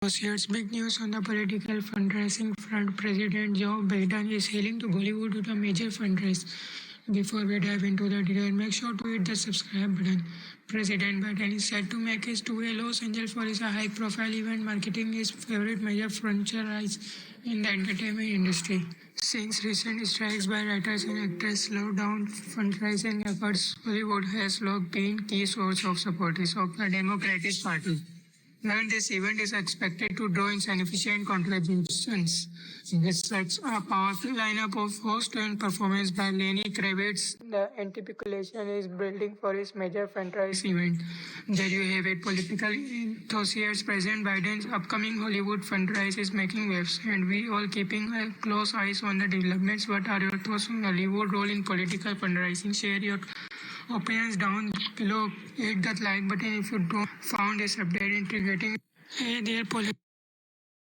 Here's big news on the political fundraising front. President Joe Biden is hailing to Bollywood with a major fundraise. Before we dive into the detail, make sure to hit the subscribe button. President Biden is set to make his tour to Los Angeles for his high-profile event, marketing his favorite major franchise in the entertainment industry. Since recent strikes by writers and actors slowed down fundraising efforts, Hollywood has long been key source of supporters of the Democratic Party. Now, this event is expected to draw in significant contributions. This sets a powerful lineup of host and performance by Lenny Kravitz. The anticipation is building for his major franchise event. There you have it. Political enthusiasts. President Biden's upcoming Hollywood fundraise is making waves, and we all keeping a close eyes on the developments. What are your thoughts on Hollywood role in political fundraising? Share your opinions down below. Hit that like button if you don't found this update integrating. Hey there,